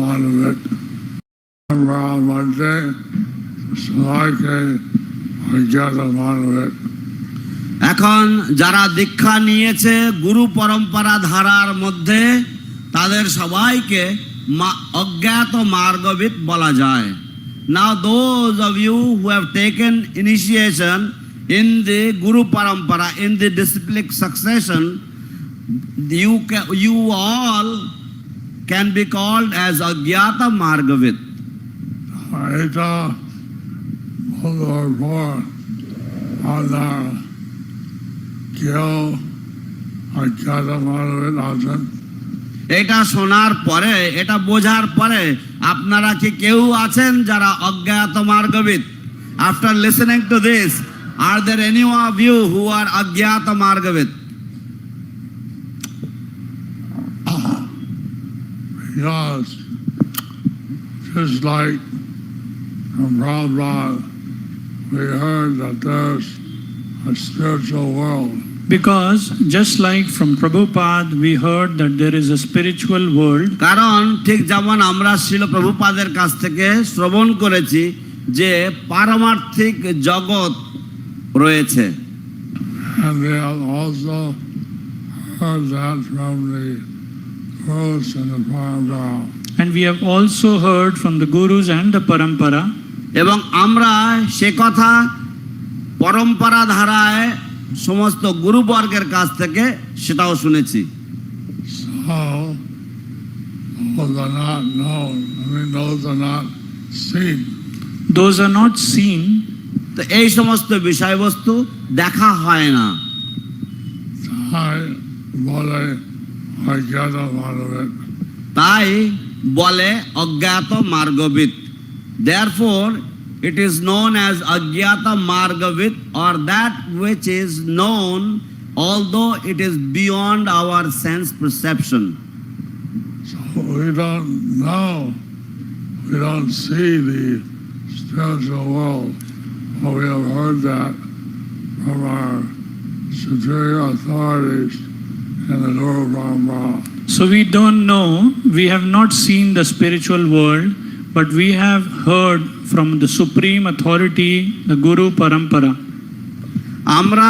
মানবেত আমরা মধ্যে সবাইকে অজ্ঞাত মানবেত। এখন যারা দীক্ষা নিয়েছে গুরু পরম্পরা ধারার মধ্যে তাদের সবাইকে অজ্ঞাত মার্গবিদ বলা যায়। Now those of you who have taken initiation in the Guru Parampara, in the disciplic succession, you all can be called as Agyata Margavid. এটা বলার পর আপনার কেউ অজ্ঞাত মানবেত আছেন? এটা শোনার পরে, এটা বোঝার পরে আপনারা কি কেউ আছেন যারা অজ্ঞাত মার্গবিদ? After listening to this, are there any of you who are Agyata Margavid? Yes, just like from Prabhupada, we heard that there's a spiritual world. Because just like from Prabhupada we heard that there is a spiritual world. কারণ ঠিক যেমন আমরা শ্রীল প্রভুপাদের কাছ থেকে শ্রবণ করেছি যে পারমার্থিক জগৎ রয়েছে। And we have also heard that from the Gurus and the Parampara. And we have also heard from the Gurus and the Parampara. এবং আমরা সে কথা পরম্পরা ধারায় সমস্ত গুরুবর্গের কাছ থেকে সেটাও শুনেছি। So, those are not known. I mean, those are not seen. Those are not seen. তো এই সমস্ত বিষয়বস্তু দেখা হয় না। তাই বলে অজ্ঞাত মানবেত। তাই বলে অজ্ঞাত মার্গবিদ। Therefore, it is known as Agyata Margavid, or that which is known although it is beyond our sense perception. So we don't know, we don't see the spiritual world, but we have heard that from our superior authorities in the Guru Parampara. So we don't know, we have not seen the spiritual world, but we have heard from the supreme authority, the Guru Parampara. আমরা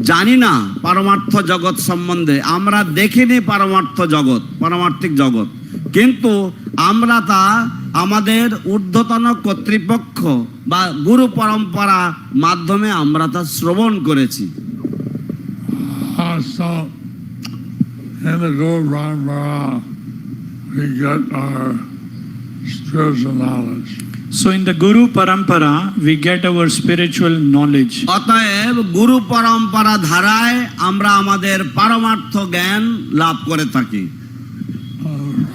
জানি না পারমার্থ জগৎ সম্বন্ধে, আমরা দেখিনি পারমার্থ জগৎ, পারমার্থিক জগৎ, কিন্তু আমরা তা আমাদের ঊর্ধ্বতন কর্তৃপক্ষ বা গুরু পরম্পরা মাধ্যমে আমরা তা শ্রবণ করেছি। So in the Guru Parampara we get our spiritual knowledge. So in the Guru Parampara we get our spiritual knowledge. অতএব গুরু পরম্পরা ধারায় আমরা আমাদের পারমার্থ জ্ঞান লাভ করে থাকি।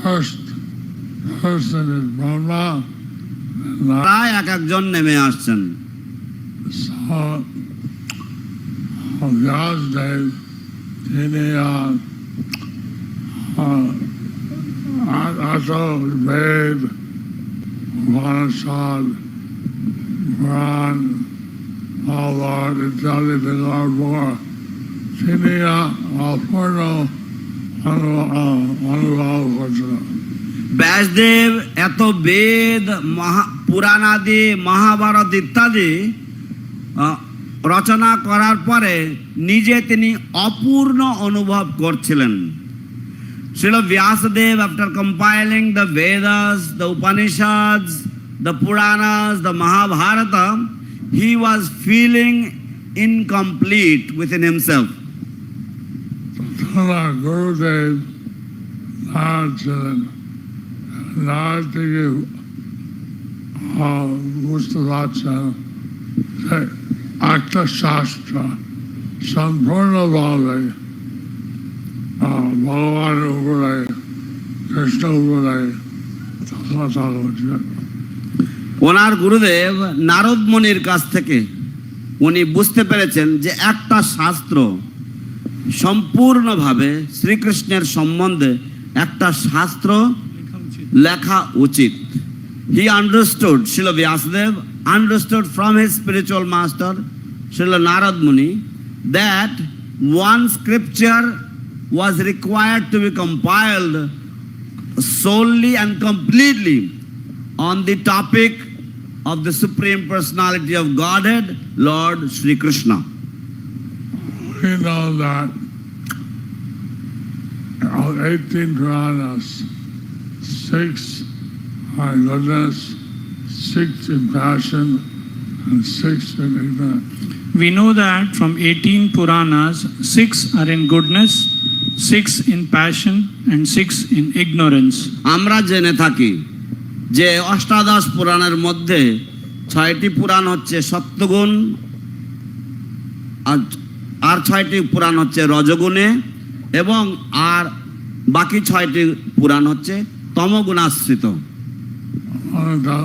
First person is Brahma. প্রায় এক একজন নেমে আসছেন। So Vyasdev, তিনি Ato, Ved, Upanishad, Quran, Lord, ইত্যাদি বেদার পর তিনি অপূর্ণ অনুভব করছিলেন। ব্যাসদেব এত বেদ, পুরাণাদি, মহাভারত ইত্যাদি রচনা করার পরে নিজে তিনি অপূর্ণ অনুভব করছিলেন। Srila Vyasadeva, after compiling the Vedas, the Upanishads, the Puranas, the Mahabharata, he was feeling incomplete within himself. Gurudev Narad ছিলেন, নারদ থেকে বুঝতে পারছেন যে একটা শাস্ত্র সম্পূর্ণভাবে ভগবানের উপরে, কৃষ্ণ উপরে কথা বলছে। ওনার গুরুদেব নারদ মুনির কাছ থেকে উনি বুঝতে পেরেছেন যে একটা শাস্ত্র সম্পূর্ণভাবে শ্রীকৃষ্ণের সম্বন্ধে একটা শাস্ত্র লেখা উচিত। He understood, Srila Vyasadeva understood from his spiritual master, Srila Narad Muni, that one scripture was required to be compiled solely and completely on the topic of the Supreme Personality of Godhead, Lord Sri Krishna. We know that of 18 Puranas, 6 are in goodness, 6 in passion, and 6 in ignorance. We know that from 18 Puranas, 6 are in goodness, 6 in passion, and 6 in ignorance. আমরা জেনে থাকি যে অষ্টাদশ পুরাণের মধ্যে 6টি পুরাণ হচ্ছে সত্যগুণ, আর 6টি পুরাণ হচ্ছে রজগুণে, এবং আর বাকি 6টি পুরাণ হচ্ছে তমগুণাশ্রিত। One of the